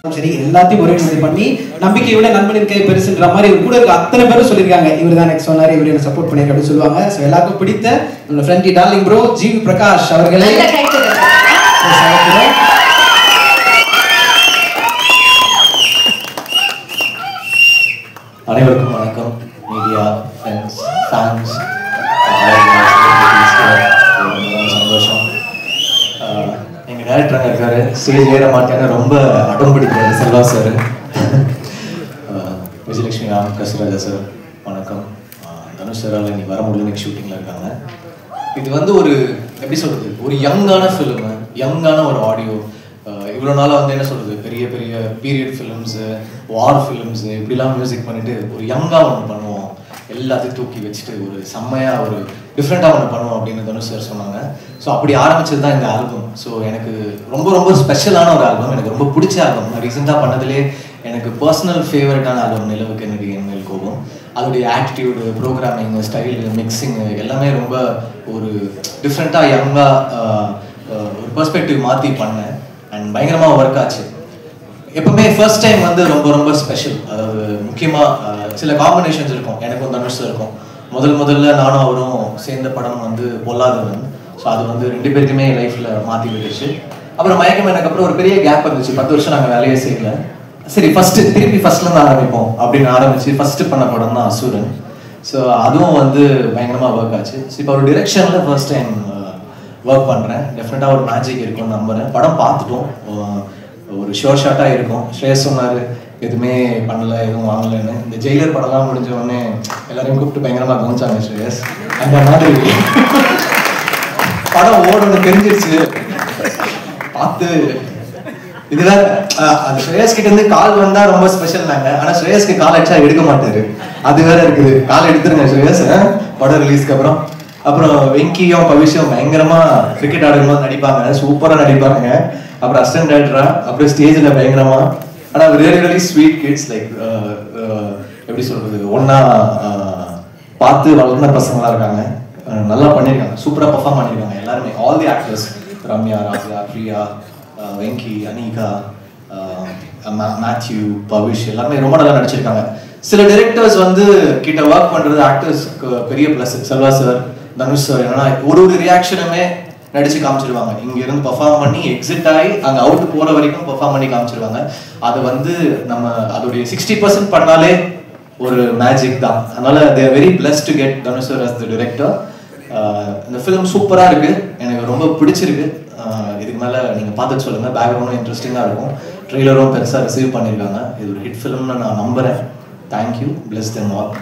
சரி எல்லாத்தையும் ஒருங்கிணைந்து பண்ணி நம்பிக்கை விட நண்பனின் கை பெருசுன்ற மாதிரி கூட இருக்க அத்தனை பேரும் சொல்லியிருக்காங்க. இவர் தான் எனக்கு சொன்னார், இவர் என்ன சப்போர்ட் பண்ணிருக்க அப்படின்னு சொல்லுவாங்க. ஸோ எல்லாருக்கும் பிடித்த நம்மளோட ஃப்ரெண்டி டார்லிங் ப்ரோ ஜிவி பிரகாஷ் அவர்களே அனைவருக்கும் வணக்கம். மீடியா ஃப்ரெண்ட்ஸ் ஃபேன்ஸ் சந்தோஷம். எங்கள் டேரக்டராக இருக்காரு, ஸ்டேஜ் ஏற மாட்டேன்னு ரொம்ப அடம் பிடிக்கிறாரு செல்வா சார். விஜயலட்சுமி ராம் கசிராஜா சார் வணக்கம். தனுஷ் சாரால் இன்னைக்கு வர முடியல, இன்னைக்கு ஷூட்டிங்கில் இருக்காங்க. இது வந்து ஒரு எப்படி சொல்கிறது, ஒரு யங்கான ஃபிலிமு, யங்கான ஒரு ஆடியோ. இவ்வளோ நாளாக வந்து என்ன சொல்கிறது, பெரிய பெரிய பீரியட் ஃபிலிம்ஸு, வார் ஃபிலிம்ஸு இப்படிலாம் மியூசிக் பண்ணிவிட்டு ஒரு யங்காக ஒன்று பண்ணுவோம், எல்லாத்தையும் தூக்கி வச்சுட்டு ஒரு செம்மையாக ஒரு டிஃப்ரெண்ட்டாக ஒன்று பண்ணுவோம் அப்படின்னு தனுஷ் சார் சொன்னாங்க. ஸோ அப்படி ஆரம்பிச்சது தான் இந்த ஆல்பம். ஸோ எனக்கு ரொம்ப ரொம்ப ஸ்பெஷலான ஒரு ஆல்பம், எனக்கு ரொம்ப பிடிச்ச ஆல்பம். நான் ரீசெண்டாக பண்ணதுலே எனக்கு பர்சனல் ஃபேவரட்டான ஆல்பம் நிலவுக்கு என்னுடைய என்மேல் கோபம். அதோடைய ஆட்டிடியூடு, ப்ரோக்ராமிங், ஸ்டைலு, மிக்சிங்கு எல்லாமே ரொம்ப ஒரு டிஃப்ரெண்ட்டாக யங்காக ஒரு பெர்ஸ்பெக்டிவ் மாற்றி பண்ணேன். அண்ட் பயங்கரமாக ஒர்க் ஆச்சு. எப்பவுமே ஃபர்ஸ்ட் டைம் வந்து ரொம்ப ரொம்ப ஸ்பெஷல். அதாவது முக்கியமாக சில காம்பினேஷன்ஸ் இருக்கும், எனக்கும் தனுஷ் இருக்கும். முதல்ல நானும் அவரும் சேர்ந்த படம் வந்து பொல்லாதவன். ஸோ அது வந்து 2 பேருக்குமே லைஃப்பில் மாற்றி விட்டுச்சு. அப்புறம் மயக்கம் எனக்கு அப்புறம் ஒரு பெரிய கேப் இருந்துச்சு, 10 வருஷம் நாங்கள் வேலையே செய்யல. சரி திருப்பி ஃபர்ஸ்ட்லேருந்து ஆரம்பிப்போம் அப்படின்னு ஆரம்பிச்சு ஃபர்ஸ்ட் பண்ண படம் தான் அசுரன். ஸோ அதுவும் வந்து பயங்கரமாக ஒர்க் ஆச்சு. ஸோ இப்போ ஒரு டிரெக்ஷனில் ஃபர்ஸ்ட் டைம் ஒர்க் பண்ணுறேன். டெஃபினட்டாக ஒரு மேஜிக் இருக்கும்னு நம்புகிறேன். படம் பார்த்துட்டோம், ஒரு ஷோர் ஷாட்டாக இருக்கும். ஸ்ரேயஸ் சொன்னார் எதுவுமே பண்ணலை, எதுவும் வாங்கலைன்னு. இந்த ஜெயிலர் படம்லாம் முடிஞ்ச உடனே எல்லாரையும் கூப்பிட்டு பயங்கரமாக கவனிச்சாங்க ஸ்ரேயஸ். அந்த மாதிரி படம் ஓடணும்னு தெரிஞ்சிருச்சு. பார்த்து இதுல அது ஸ்ரேயஸ் கிட்ட இருந்து கால் வந்தா ரொம்ப ஸ்பெஷல் நாங்க. ஆனா ஸ்ரேயஸ்க்கு கால் அடிச்சா எடுக்க மாட்டாரு, அது வேற இருக்குது. கால் எடுத்துருங்க ஸ்ரேயஸ் படம் ரிலீஸ்க்கு அப்புறம் வெங்கியும் பவிஷும் பயங்கரமா கிரிக்கெட் ஆடும்போது நடிப்பாங்க, சூப்பரா நடிப்பாங்க. அப்புறம் அசிஸ்டன்ட் டைரக்டரா, அப்புறம் ஸ்டேஜ்ல பயங்கரமா. ஆனா ரியலி ஸ்வீட் கிட்ஸ், லைக் எப்படி சொல்றது, ஒன்னா பார்த்து வளர்ந்த பசங்களா இருக்காங்க. நல்லா பண்ணியிருக்காங்க, சூப்பரா பெர்ஃபார்ம் பண்ணியிருக்காங்க எல்லாருமே. All the actors, Ramya, Raja, Priya, Venky, Anika, Mathew, Bavish எல்லாருமே ரொம்ப நல்லா நடிச்சிருக்காங்க. சில டைரக்டர்ஸ் வந்து கிட்ட ஒர்க் பண்றது ஆக்டர்ஸ்க்கு பெரிய plus. Selva sir, Dhanush sir என்னன்னா ஒரு ரியாக்ஷனுமே நடிச்சு காமிச்சிருவாங்க. இங்க இருந்து பெர்ஃபார்ம் பண்ணி எக்ஸிட் ஆகி அங்க அவுட் போற வரைக்கும் பெர்ஃபார்ம் பண்ணி காமிச்சிருவாங்க. அது வந்து நம்ம அதோடைய 60% பண்ணாலே ஒரு மேஜிக் தான். அதனால they are very blessed to get Dhanush sir as the director. இந்த ஃபிலிம் சூப்பரா இருக்கு, எனக்கு ரொம்ப பிடிச்சிருக்கு. இதுக்கு மேல நீங்க பார்த்துட்டு சொல்லுங்க. பேக்ரவுண்டும் இன்ட்ரெஸ்டிங்கா இருக்கும், ட்ரெய்லரும் பெருசா ரிசீவ் பண்ணியிருக்காங்க. இது ஒரு ஹிட் ஃபிலிம்னு நான் நம்புறேன். Thank you, plus them all.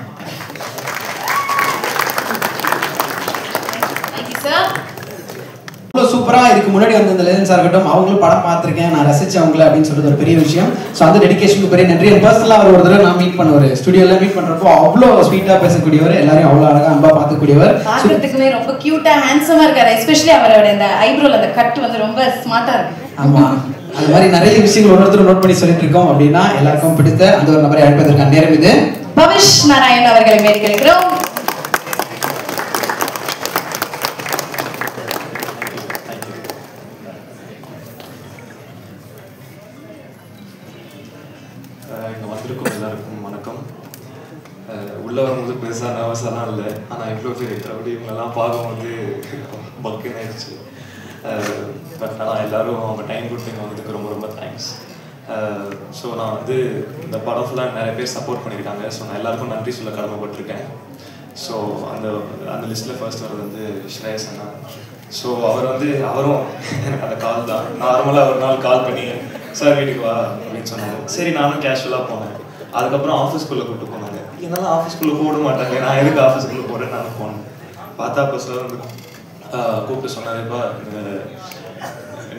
சூப்பரா இதுக்கு முன்னாடி வந்து இந்த லெஜண்ட்ஸா இருக்கட்டும், அவங்களும் படம் பார்த்திருக்கேன், நான் ரசிச்சேன் அவங்கள அப்படின்னு சொல்றது ஒரு பெரிய விஷயம். ஸோ அந்த டெடிகேஷனுக்கு பெரிய நன்றி. பர்சனலா அவர் ஒரு தடவை நான் மீட் பண்ணுவார், ஸ்டுடியோல மீட் பண்றப்போ அவ்வளோ ஸ்வீட்டா பேசக்கூடியவர், எல்லாரையும் அவ்வளோ அழகா அன்பா பார்க்கக்கூடியவர், பார்க்கறதுக்குமே ரொம்ப கியூட்டா ஹேண்ட்ஸமா இருக்காரு. எஸ்பெஷலி அவரோட இந்த ஐப்ரோல அந்த கட் வந்து ரொம்ப ஸ்மார்ட்டா இருக்கு. ஆமா, அந்த மாதிரி நிறைய விஷயங்கள் ஒவ்வொருத்தரும் நோட் பண்ணி சொல்லிட்டு இருக்கோம். அப்படின்னா எல்லாருக்கும் பிடித்த அந்த ஒரு நபரை அழைப்பதற்கான நேரம் இது. பவிஷ் நாராயண் அவர்களை மேற்கொள்கிறோம். இங்கே வந்திருக்கும் எல்லாருக்கும் வணக்கம். உள்ளே வரும்போது பெருசாக நர்வஸாலாம் இல்லை, ஆனால் இவ்வளோ பேர் க்ரௌடி இவங்களெல்லாம் பார்க்கும்போது பக்குன்னு ஆயிடுச்சு. பட் ஆனால் எல்லோரும் அவங்க டைம் கொடுத்து இங்கே வந்ததுக்கு ரொம்ப ரொம்ப தேங்க்ஸ். ஸோ நான் வந்து இந்த படம் ஃபுல்லாக நிறைய பேர் சப்போர்ட் பண்ணியிருக்காங்க. ஸோ நான் எல்லாருக்கும் நன்றி சொல்ல கடமைப்பட்டிருக்கேன். ஸோ அந்த லிஸ்ட்டில் ஃபர்ஸ்ட் வர்றது வந்து ஸ்ரேயஸ் அண்ணா. ஸோ அவரும் எனக்கு அந்த கால் தான். நார்மலாக ஒரு நாள் கால் பண்ணி சார் வீட்டுக்கு வா அப்படின்னு சொன்னாங்க. சரி நானும் கேஷுவலாக போனேன். அதுக்கப்புறம் ஆஃபீஸ்க்குள்ளே கூப்பிட்டு போனாங்க. என்னால் ஆஃபீஸ்க்குள்ளே போட மாட்டாங்க, நான் எதுக்கு ஆஃபீஸ்க்குள்ளே போகிறேன்னு நான் போனேன். பார்த்தா அப்போ சார் வந்து கூப்பிட்டு சொன்னாருப்பா, இந்த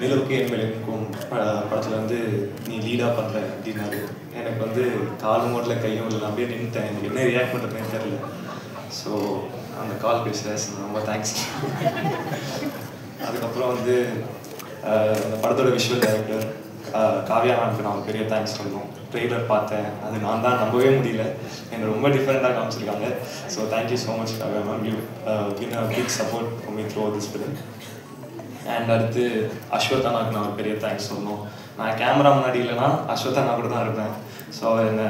நிலவுக்கு என்மேலுக்கும் படத்தில் வந்து நீ லீடாக பண்ணுற அப்படின்னாரு. எனக்கு வந்து காலும் ஓட்டல கையும் இல்லை, நான் அப்படியே நின்றுட்டேன். எனக்கு என்ன ரியாக்ட் பண்ணுறதுன்னு தெரியல. ஸோ அந்த கால் பேசுகிறேன், ரொம்ப தேங்க்ஸ். அதுக்கப்புறம் வந்து அந்த படத்தோட விஷுவல் டைரக்டர் காவ்யா மேம்க்கு நான் பெரிய தேங்க்ஸ் சொல்லணும். ட்ரெய்லர் பார்த்தேன், அது நான் தான் நம்பவே முடியல, எனக்கு ரொம்ப டிஃப்ரெண்ட்டாக காமிச்சிருக்காங்க. So thank you so much Kavya ma'am, you been a big support for me through this film. And அடுத்து அஸ்வத்தானாக்கு நான் ஒரு பெரிய தேங்க்ஸ் சொல்லணும். நான் கேமரா முன்னாடி இல்லைன்னா அஸ்வத்தானா கூட தான் இருப்பேன். ஸோ என்ன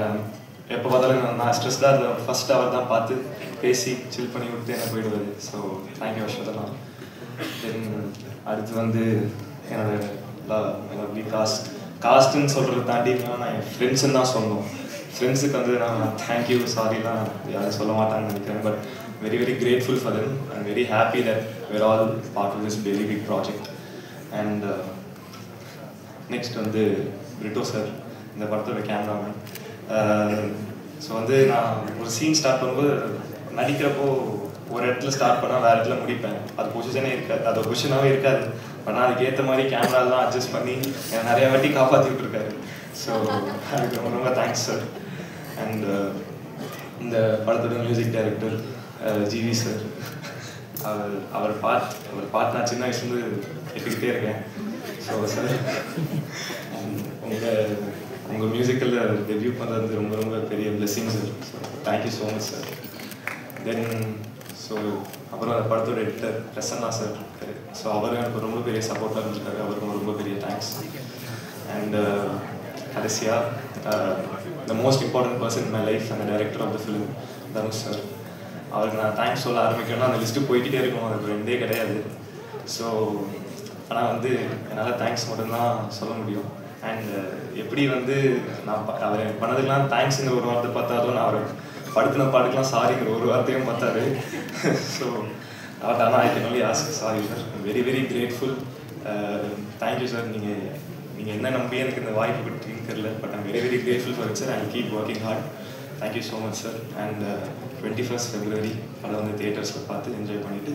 எப்போ பார்த்தாலும் நான் ஸ்ட்ரெஸ்டாக இருந்தேன், ஃபர்ஸ்ட் அவர் தான் பார்த்து பேசி சில் பண்ணி விட்டு என்ன போயிடுவார். So thank you அஸ்வத்தானா. தென் அடுத்து வந்து என்னோட காஸ்ட்டுன்னு சொல்கிறத தாண்டி நான் என் ஃப்ரெண்ட்ஸுன்னு தான் சொல்லணும். ஃப்ரெண்ட்ஸுக்கு வந்து நான் தேங்க்யூ சாரிலாம் யாரும் சொல்ல மாட்டாங்கன்னு நினைக்கிறேன். But very very grateful for them. I'm very happy that we're all part of this very big project. And next வந்து பிரிட்டோ சார், இந்த படத்தோட கேமராமேன். ஸோ வந்து நான் ஒரு சீன் ஸ்டார்ட் பண்ணும்போது நடிக்கிறப்போ ஒரு இடத்துல ஸ்டார்ட் பண்ணால் வேறு இடத்துல முடிப்பேன். அது பொசிஷனே இருக்காது, அது ஒரு பொசிஷனாகவே இருக்காது. பட் நான் அதுக்கு ஏற்ற மாதிரி கேமராலாம் அட்ஜஸ்ட் பண்ணி என்னை நிறைய வாட்டி காப்பாற்றி விட்டுருக்காரு. ஸோ அதுக்கு ரொம்ப ரொம்ப தேங்க்ஸ் சார். அண்ட் இந்த படத்தோட மியூசிக் டைரக்டர் ஜிவி சார், அவர் பாட் நான் சின்ன வயசுலேருந்து கேட்டுக்கிட்டே இருக்கேன். ஸோ சார் உங்கள் மியூசிக்கலில் டெபியூ பண்ணுறது ரொம்ப ரொம்ப பெரிய blessing sir. So thank you so much sir. தென் ஸோ அப்புறம் அந்த படத்தோட எடிட்டர் பிரசன்னா சார் இருக்காரு. ஸோ அவரும் எனக்கு ரொம்ப பெரிய சப்போர்ட்டாக இருந்திருக்காரு, அவருக்கும் ரொம்ப பெரிய தேங்க்ஸ். அண்ட் கடைசியாக the most important person in my life, அந்த director of the film Dhanush sir. அவருக்கு நான் தேங்க்ஸ் சொல்ல ஆரம்பிக்கணும்னா அந்த லிஸ்ட்டு போய்கிட்டே இருக்கும், அதுக்கு ரெண்டே கிடையாது. ஸோ ஆனால் வந்து என்னால் தேங்க்ஸ் மட்டும்தான் சொல்ல முடியும். அண்ட் எப்படி வந்து நான் அவர் பண்ணதுக்கெலாம் தேங்க்ஸுங்கிற ஒரு வார்த்தை பார்த்தாலும் நான் அவர் படுத்தின பாட்டுக்கெலாம் சாரிங்கிற ஒரு வார்த்தையும் பார்த்தாரு. ஸோ அவர்கிட்ட ஆனால் I can only ask sorry sir. Very very grateful. Thank you sir. நீங்கள் என்ன நம்பி எனக்கு இந்த வாய்ப்பு கொடுத்தீங்கன்னு தெரியல, but I'm very very grateful for it sir. I keep working hard. Thank you so much sir. And 21st February படம் வந்து தியேட்டர்ஸில் பார்த்து என்ஜாய் பண்ணிவிட்டு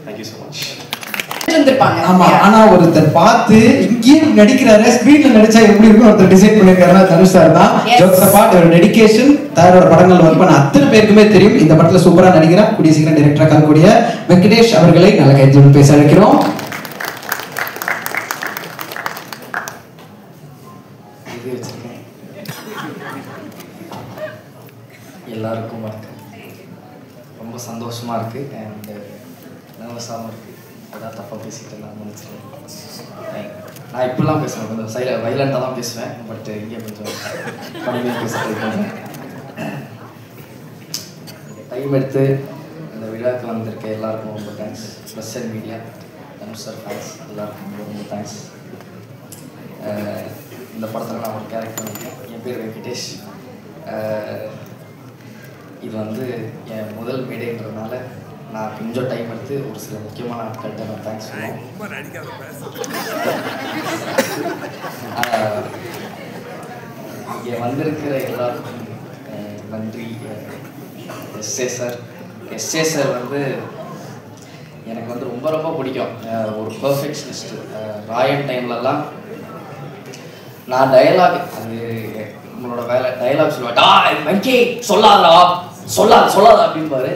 தேங்க்யூ ஸோ மச். ஆமா, ஆனா ஒருத்தர் பார்த்து இங்கேயே நடிக்கிறாரு, ஸ்கிரீன்ல நடிச்சா எப்படி இருக்கும் ஒருத்தர் டிசைட் பண்ணிருக்காருன்னா தனுஷ் சார் தான். ஜோக்ஸ் அபார்ட், ஒரு டெடிகேஷன், தாரோட படங்கள் ஒர்க் பண்ண அத்தனை பேருக்குமே தெரியும். இந்த படத்துல சூப்பரா நடிக்கிறார், கூடிய சீக்கிரம் டைரக்டரா இருக்கக்கூடிய வெங்கடேஷ் அவர்களை நல்ல கைத்தட்டல் பேச அழைக்கிறோம். எல்லாருக்கும் வணக்கம். ரொம்ப சந்தோஷமா இருக்கு அண்ட் நர்வஸாகவும் இருக்கு. அதான் தப்பாக பேசிட்டு நான் நினச்சிருக்கேன். நான் இப்படிலாம் பேசுவேன், கொஞ்சம் வைலண்டாக தான் பேசுவேன். பட் இங்கே கொஞ்சம் கம்மியாக பேச ட்ரை பண்ணுறேன். டைம் எடுத்து இந்த விழாவுக்கு வந்திருக்க எல்லாருக்கும் ரொம்ப thanks. Plus media, Dhanush sir fans எல்லாருக்கும் ரொம்ப தேங்க்ஸ். இந்த படத்தில் நான் ஒரு கேரக்டர் பண்ணியிருக்கேன். என் பேர் வெங்கடேஷ். இது வந்து என் முதல் மேடைன்றதுனால நான் கொஞ்சம் டைம் எடுத்து ஒரு சில முக்கியமான ஆட்கள்கிட்ட நான் தேங்க்ஸ் சொல்லுவேன். இங்கே வந்திருக்கிற எல்லாருக்கும் நன்றி. எஸ்ஏ சார் வந்து எனக்கு வந்து ரொம்ப ரொம்ப பிடிக்கும். ஒரு பர்ஃபெக்ஷனிஸ்ட்டு. ராயன் டைம்லலாம் நான் டயலாக், அது நம்மளோட வேலை, டயலாக் சொல்லுவேன், வெங்கி சொல்லாத அப்படின்பாரு.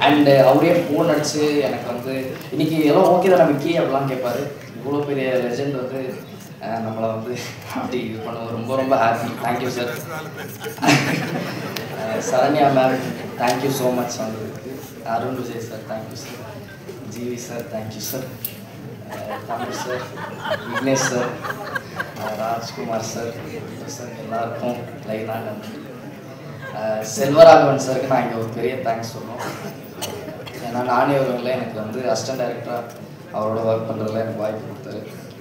அண்டு அவரே ஃபோன் அடிச்சு எனக்கு வந்து இன்னைக்கு எல்லாம் ஓகே தான் வெங்கி அப்படிலாம் கேட்பாரு. இவ்வளோ பெரிய லெஜெண்ட் வந்து நம்மளை வந்து அப்படி இது பண்ணுவோம். ரொம்ப ரொம்ப happy. Thank you sir. Saranya ma'am thank you so much வந்ததுக்கு. Arun Vijay sir thank you sir. GV sir thank you sir. Tamil sir, Vignesh sir, Rajkumar sir, sir எல்லாருக்கும் லைனாக நன்றி. செல்வராகவன் சாருக்கு நான் இங்கே ஒரு பெரிய தேங்க்ஸ் சொல்லணும். ஏன்னா நானே ஒருவங்கள எனக்கு வந்து அசிஸ்டன்ட் டைரக்டராக அவரோட ஒர்க் பண்ணுறதுல எனக்கு வாய்ப்பு கொடுத்தாரு,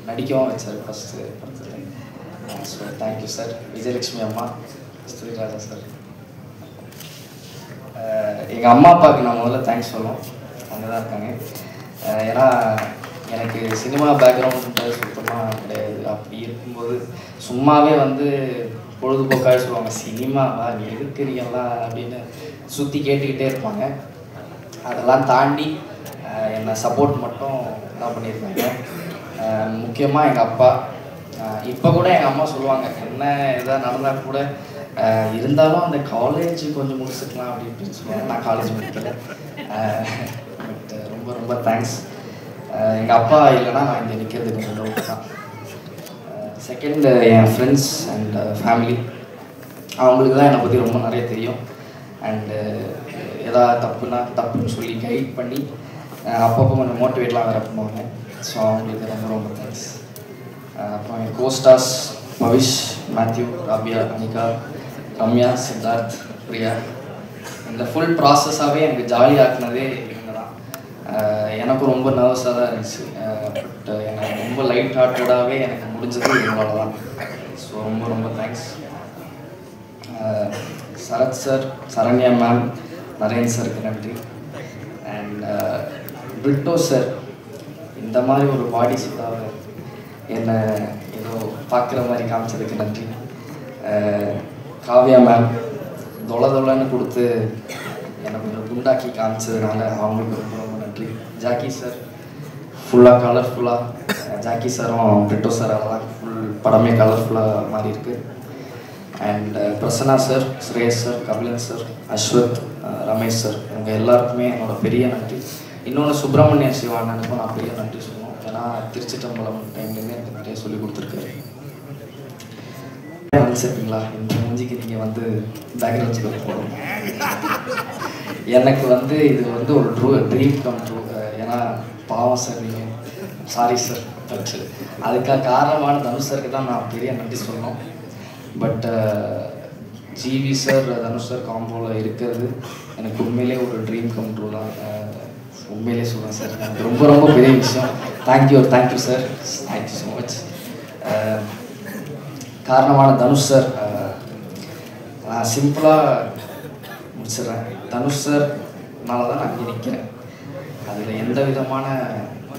நடிக்கவும் வச்சார் ஃபஸ்ட்டு படத்தில். So thank you sir. விஜயலட்சுமி அம்மா, ஸ்ரீராஜா சார். எங்கள் அம்மா அப்பாவுக்கு நான் முதல்ல தேங்க்ஸ் சொல்லணும், அங்கே தான் இருக்காங்க. ஏன்னா எனக்கு சினிமா பேக்ரவுண்ட் சுத்தமாக கிடையாது. அப்படி இருக்கும்போது சும்மாவே வந்து பொழுதுபோக்காக சொல்லுவாங்க, சினிமாவா நீ இருக்கிறீங்களா அப்படின்னு சுற்றி கேட்டுக்கிட்டே இருப்பாங்க. அதெல்லாம் தாண்டி என்னை சப்போர்ட் மட்டும் தான் பண்ணியிருக்காங்க. முக்கியமாக எங்கள் அப்பா. இப்போ கூட எங்கள் அம்மா சொல்லுவாங்க, என்ன இதாக நடந்தால் கூட இருந்தாலும் அந்த காலேஜ் கொஞ்சம் முடிச்சுக்கலாம் அப்படின்னு சொல்லுவாங்க. நான் காலேஜ் முடிக்கல. பட் ரொம்ப ரொம்ப தேங்க்ஸ். எங்கள் அப்பா இல்லைன்னா நான் இங்கே நிற்கிறது கொஞ்சம் டவுட் தான். Second, N friends and family. அவங்களுக்கு தான் என்னை பற்றி ரொம்ப நிறைய தெரியும். அண்டு எதாவது தப்புன்னா தப்புன்னு சொல்லி கைட் பண்ணி அப்பப்போ கொஞ்சம் மோட்டிவேட்லாம் வேறு பண்ணுவாங்க. ஸோ அவங்களுக்கு ரொம்ப ரொம்ப தேங்க்ஸ். அப்புறம் என் கோஸ்டார்ஸ் பவிஷ், மேத்யூ, ராபியா, அனிகா, ரம்யா, சித்தார்த், பிரியா, இந்த ஃபுல் ப்ராசஸாகவே எனக்கு ஜாலி ஆக்குனதே இவங்க தான். எனக்கும் ரொம்ப நர்வஸாக தான் இருந்துச்சு. பட் எனக்கு ரொம்ப லைட் ஹார்ட்டடாகவே எனக்கு முடிஞ்சது இவங்களால தான். ஸோ ரொம்ப ரொம்ப thanks. Sarath sir, Saranya ma'am, Naren சாருக்கு நன்றி. அண்ட் பிரிட்டோ சார், இந்த மாதிரி ஒரு பாடி சுத்தாவை என்னை ஏதோ பார்க்குற மாதிரி காமிச்சதுக்கு நன்றி. காவ்யா மேம் தொலைன்னு கொடுத்து என்னை கொஞ்சம் குண்டாக்கி காமிச்சதுனால அவங்களுக்கு ரொம்ப ரொம்ப நன்றி. ஜாக்கி சார் ஃபுல்லாக கலர்ஃபுல்லாக, ஜாக்கி சாரும் பிரிட்டோ சாரால் தான் ஃபுல் படமே கலர்ஃபுல்லாக மாறி இருக்குது. And Prasanna sir, Shreyas sir, Kapilan sir, Ashwath, Ramesh sir, இவங்க எல்லாருக்குமே என்னோட பெரிய நன்றி. இன்னொன்று சுப்பிரமணிய சிவானனுக்கும் நான் பெரிய நன்றி சொல்லணும். ஏன்னா திருச்சிட்டம்பலம் டைம்லேருந்து எனக்கு நிறைய சொல்லி கொடுத்துருக்காரு. நினச்சிருக்கீங்களா இந்த மூஞ்சிக்கு நீங்கள் வந்து பேக்ரவுண்ட் ஸ்கோர் போடணும்? எனக்கு வந்து இது வந்து ஒரு ட்ரீம் கம் ட்ரூ. ஏன்னா பாவம் சார் நீங்கள், சாரி சார், பட் அதுக்காக காரணமான தனுஷ் சாருக்கு தான் நான் பெரிய நன்றி சொல்லணும். But GV sir, Dhanush sir காம்போவில் இருக்கிறது எனக்கு உண்மையிலே ஒரு ட்ரீம் கம் ட்ரூ தான். உண்மையிலே சொல்லுவேன் சார், எனக்கு ரொம்ப ரொம்ப பெரிய விஷயம். Thank you sir, thank you so much. காரணமான தனுஷ் சார், நான் சிம்பிளாக முடிச்சிடுறேன். தனுஷ் சார்னால தான் நான் இங்கே நிற்கிறேன். அதில் எந்த விதமான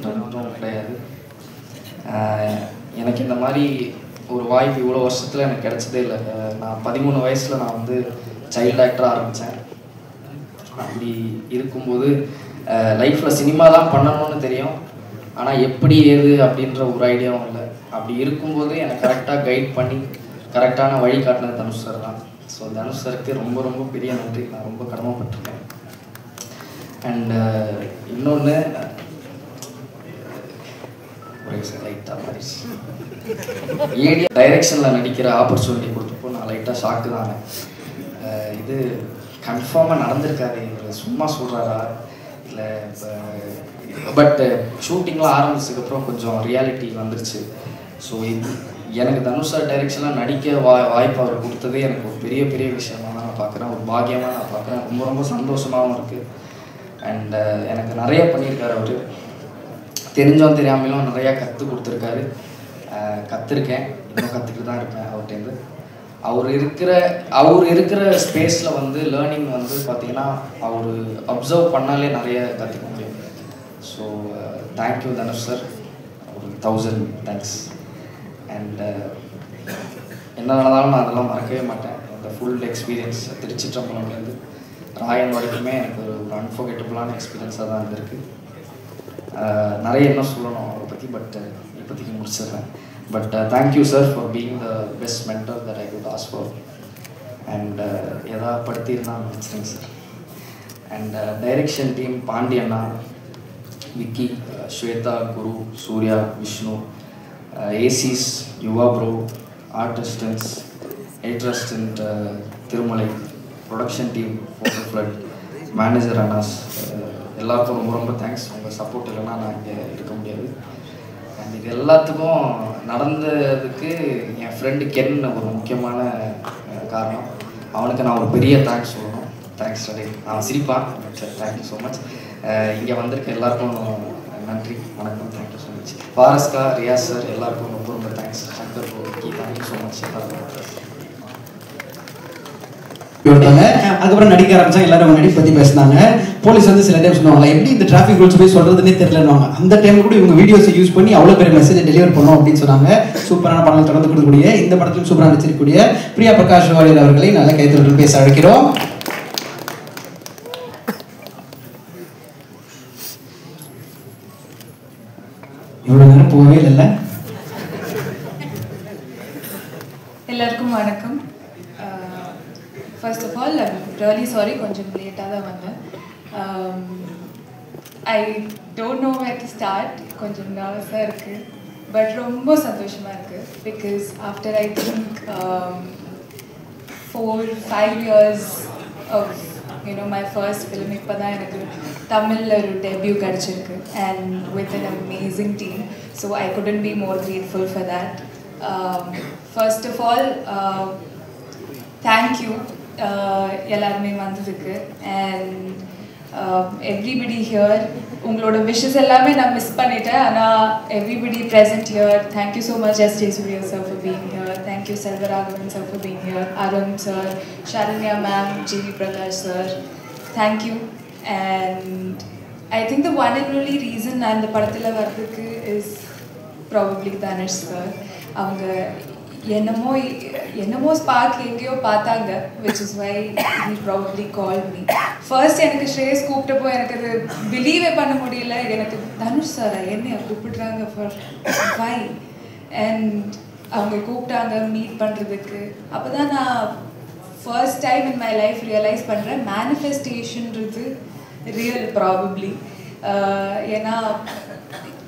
நன்றும் கிடையாது. எனக்கு இந்த மாதிரி ஒரு வாய்ப்பு இவ்வளோ வருஷத்தில் எனக்கு கிடைச்சதே இல்லை. நான் 13 வயசில் நான் வந்து சைல்டு ஆக்டராக ஆரம்பித்தேன். அப்படி இருக்கும்போது லைஃப்பில் சினிமா தான் பண்ணணும்னு தெரியும், ஆனால் எப்படி ஏது அப்படின்ற ஒரு ஐடியாவும் இல்லை. அப்படி இருக்கும்போது எனக்கு கரெக்டாக கைட் பண்ணி கரெக்டான வழி காட்டினது தனுஷ் சார் தான். ஸோ தனுஷ் சாருக்கு ரொம்ப ரொம்ப பெரிய நன்றி, நான் ரொம்ப கடமைப்பட்டிருக்கேன். அண்ட் இன்னொன்று லைட்டாக மாறிடுச்சு. ஏடியா டைரெக்ஷனில் நடிக்கிற ஆப்பர்ச்சுனிட்டி கொடுத்தப்போ நான் லைட்டாக ஷாக்கு தாங்க. இது கன்ஃபார்மாக நடந்திருக்காது, இவர் சும்மா சொல்கிறாரா இல்லை? பட் ஷூட்டிங்லாம் ஆரம்பிச்சதுக்கப்புறம் கொஞ்சம் ரியாலிட்டி வந்துருச்சு. ஸோ இது எனக்கு தனுஷ் சார் டைரெக்ஷனில் நடிக்க வாய்ப்பு அவர் கொடுத்ததே எனக்கு ஒரு பெரிய பெரிய விஷயமாக தான் நான் பார்க்குறேன், ஒரு பாக்கியமாக நான் பார்க்குறேன். ரொம்ப ரொம்ப சந்தோஷமாகவும் இருக்குது. அண்ட் எனக்கு நிறைய பண்ணியிருக்காரு அவர், தெரிஞ்சோம் தெரியாமலும் நிறையா கற்றுக் கொடுத்துருக்காரு. கற்றுருக்கேன், இன்னும் கற்றுக்கிட்டு தான் இருக்கேன் அவர்கிட்டேருந்து. அவர் இருக்கிற ஸ்பேஸில் வந்து லேர்னிங் வந்து பார்த்திங்கன்னா அவர் அப்சர்வ் பண்ணாலே நிறைய கற்றுக்க முடியும். ஸோ தேங்க்யூ தனுஷ் சார், ஒரு 1000 தேங்க்ஸ். அண்ட் என்ன நடந்தாலும் நான் அதெல்லாம் மறக்கவே மாட்டேன். அந்த ஃபுல் எக்ஸ்பீரியன்ஸ் திருச்சிற்றம்பலம்லேருந்து ராயன் வரைக்குமே எனக்கு ஒரு அன்ஃபர்கெட்டபுளான எக்ஸ்பீரியன்ஸாக தான் இருந்திருக்கு. நிறைய என்ன சொல்லணும் அவரை பற்றி, பட் இப்போதைக்கு முடிச்சிடுறேன். But thank you sir for being the best mentor that I could ask for. And எதாவது படுத்தியிருந்தால் முடிச்சிருங்க சார். அண்ட் டைரெக்ஷன் டீம் பாண்டியண்ணா, விக்கி, ஸ்வேதா, குரு, சூர்யா, விஷ்ணு, ஏசிஸ், Yuva bro, art assistants, editor assistant Thirumalai, production team photo flood, manager அண்ணாஸ், எல்லாருக்கும் ரொம்ப ரொம்ப தேங்க்ஸ். உங்கள் சப்போர்ட் இல்லைன்னா நான் இங்கே இருக்க முடியாது. அண்ட் இது எல்லாத்துக்கும் நடந்ததுக்கு என் ஃப்ரெண்டு கென் ஒரு முக்கியமான காரணம். அவனுக்கு நான் ஒரு பெரிய தேங்க்ஸ் சொல்லணும். தேங்க்ஸ் டே, அவன் சிரிப்பான். Thank you so much. இங்கே வந்திருக்க எல்லாருக்கும் நன்றி, வணக்கம், தேங்க்யூ ஸோ மச். பாரஸ்கா, ரியாஸ் சார், எல்லாருக்கும் ரொம்ப ரொம்ப தேங்க்ஸ். சங்கர் கோக்கி, தேங்க்யூ ஸோ மச். அதுக்கப்புறம் நடிக்க ஆரம்பிச்சாங்க. எல்லாரும் அவங்க நடிப்பு பற்றி பேசினாங்க. போலீஸ் வந்து சில டைம் சொல்லுவாங்க, எப்படி இந்த டிராஃபிக் ரூல்ஸ் போய் சொல்றதுன்னே தெரியலன்னு. அந்த டைம் கூட இவங்க வீடியோஸை யூஸ் பண்ணி அவ்வளோ பெரிய மெசேஜை டெலிவர் பண்ணோம் அப்படின்னு சொன்னாங்க. சூப்பரான படங்கள் தொடர்ந்து கொடுக்கக்கூடிய, இந்த படத்திலும் சூப்பராக நடிச்சிருக்கக்கூடிய பிரியா பிரகாஷ் வாரியர் அவர்களை நல்ல கைத்தொடர்பில் பேச அழைக்கிறோம். இவ்வளோ நேரம் போகவே இல்லை. எல்லாருக்கும் வணக்கம். First of all, I'm really sorry, கொஞ்சம் லேட்டாக தான் வந்தேன். I don't know where to start. கொஞ்சம் நர்வஸாக இருக்குது, பட் ரொம்ப சந்தோஷமாக இருக்குது. Because after I think 4-5 years of my first film, இப்போ தான் எனக்கு Tamil ஒரு debut கிடைச்சிருக்கு and with an amazing team. So I couldn't be more grateful for that. First of all, thank you எல்லாருமே வந்ததுக்கு and everybody here. உங்களோட wishes எல்லாமே நான் மிஸ் பண்ணிட்டேன் ஆனால் everybody present here, thank you so much S.J. Surya sir for being here, thank you Selvaraghavan sir for being here, Arun sir, Sharanya ma'am, G.V. Prakash sir, thank you. And I think the one and only reason நான் இந்த படத்தில் வர்றதுக்கு is probably Dhanush sir. அவங்க என்னமோ spark எங்கேயோ பார்த்தாங்க, which is why he probably called me. First எனக்கு ஸ்ரேயஸ் கூப்பிட்டப்போ எனக்கு அது பிலீவே பண்ண முடியல. எனக்கு தனுஷ் சாரா என்னைய கூப்பிடுறாங்க for why? And அவங்க கூப்பிட்டாங்க மீட் பண்ணுறதுக்கு. அப்போ தான் நான் first time in my life realise பண்ணுறேன் மேனிஃபெஸ்டேஷன்றது ரியல் ப்ராபப்ளி. ஏன்னா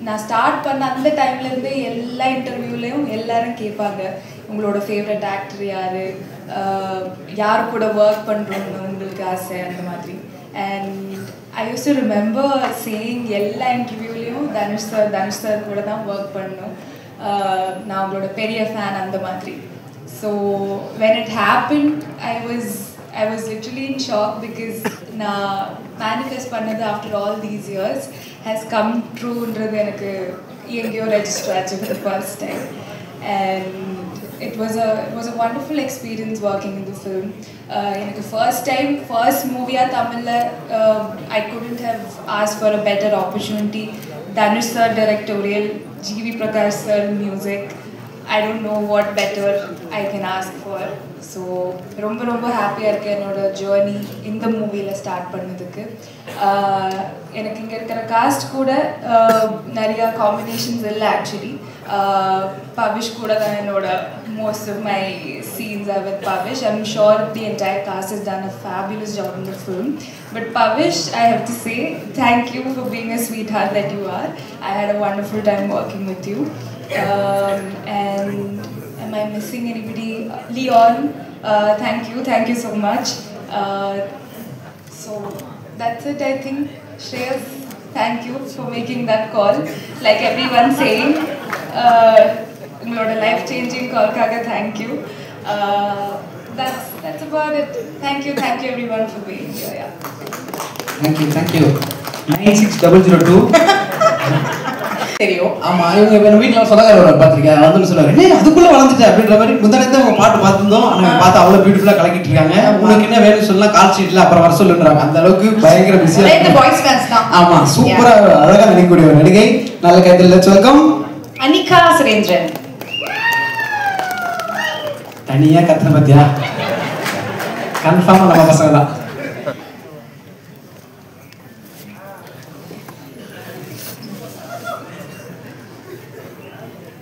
நான் ஸ்டார்ட் பண்ண அந்த டைம்லேருந்தே எல்லா இன்டர்வியூலேயும் எல்லாரும் கேட்பாங்க உங்களோட ஃபேவரட் ஆக்டர் யார் கூட ஒர்க் பண்ணுறோன்னு உங்களுக்கு ஆசை அந்த மாதிரி. And I use to remember saying எல்லா இன்டர்வியூலேயும் தனுஷ் சார் கூட தான் ஒர்க் பண்ணணும், நான் உங்களோட பெரிய ஃபேன் அந்த மாதிரி. So when it happen I was literally in shock because நான் மேனிஃபெஸ்ட் பண்ணது after all these years has come trueன்றது எனக்கு எங்கேயோ ரெஜிஸ்டர் ஆச்சு for the first time. And it was a wonderful experience working in the film. எனக்கு first movie தமிழில் I couldn't have asked for a better opportunity. Dhanush sir directorial, G.V. Prakash sir music. I don't know what better I can ask for. So ரொம்ப ஹாப்பியாக இருக்கேன் என்னோட journey இந்த மூவியில் start பண்ணதுக்கு. எனக்கு இங்கே இருக்கிற காஸ்ட் கூட நிறையா காம்பினேஷன்ஸ் இல்லை ஆக்சுவலி. பவிஷ் கூட தான் என்னோட most of my scenes are with Bavish. I am sure the entire cast is done a fabulous job in the film. But Bavish, I have to say thank you for being a sweetheart that you are. I had a wonderful time working with you. And am I missing anybody? Leon, thank you so much. So that's it, I think. Shreyas, thank you for making that call. Like everyone saying, your life-changing call kaga, thank you. That's about it. Thank you everyone for being here. Yeah. Thank you 96002 தெரியும். ஆமா, இவங்க நம்ம வீட்டுல சொந்தக்காரர் பார்த்திருக்கேன், வந்து சொல்லுவாரு அதுக்குள்ள வளர்ந்துட்டு அப்படின்ற மாதிரி. முந்தானத்தை அவங்க பாட்டு பார்த்துருந்தோம், ஆனா பார்த்து அவ்வளவு பியூட்டிஃபுல்லா கலக்கிட்டு இருக்காங்க. உனக்கு என்ன வேணும்னு சொல்லலாம், கால் ஷீட்ல அப்புறம் வர சொல்லுன்றாங்க. அந்த அளவுக்கு பயங்கர பிஸியா. ஆமா, சூப்பரா அழகா நடிக்கக்கூடிய ஒரு நடிகை. நல்ல கைத்தறி. Let's welcome Anika Surendran. தனியா கத்துன பத்தியா, கன்ஃபார்மா நம்ம பசங்க தான்.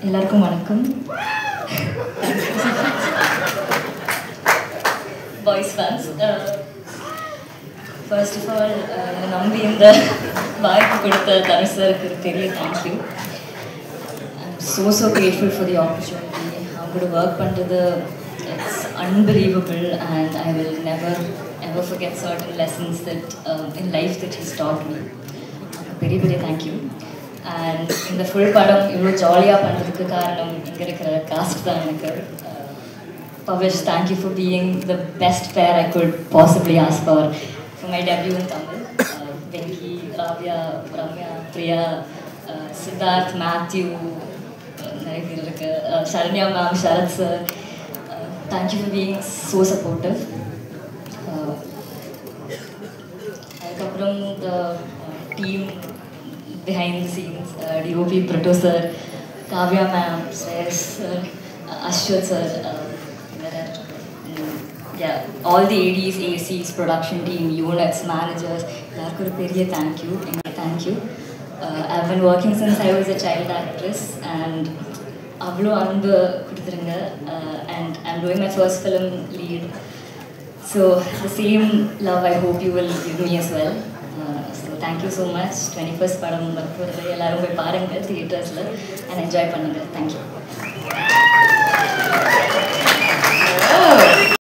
எல்லாருக்கும் வணக்கம். Boys fans, first of all என்னை நம்பி இந்த வாய்ப்பு கொடுத்த தனுஷ் சாருக்கு பெரிய thank you. so grateful for the opportunity. அவங்க கூட ஒர்க் பண்ணுறது it's unbelievable and I will never ever forget certain lessons that in life that he's taught me. பெரிய தேங்க்யூ. அண்ட் இந்த ஃபுல் படம் இவ்வளோ ஜாலியாக பண்ணுறதுக்கு காரணம் இங்கே இருக்கிற காஸ்ட் தான் எனக்கு. Pavish, thank you for being the best pair I could possibly ask for my debut in Tamil. Venky, Ravya, Ramya, Priya, Siddharth, Matthew, நிறைய பேர் இருக்கு, Saranya ma'am, Sarath sir, thank you for being so supportive. அதுக்கப்புறம் the team behind the scenes, DOP producer, Kavya ma'am, Shreyas sir, Ashwat sir, yeah, all the ADs, ACs, production team, units, managers, எல்லாருக்கும் ஒரு பெரிய thank you. I've been working since I was a child actress and அவ்வளோ அன்பு கொடுத்துருங்க. And I'm doing my first film lead, so the same love I hope you will give me as well. Thank you so much. 21st படம் வரப்போகிறது, எல்லாரும் போய் பாருங்கள் தியேட்டர்ஸில் and enjoy பண்ணுங்கள். Thank you.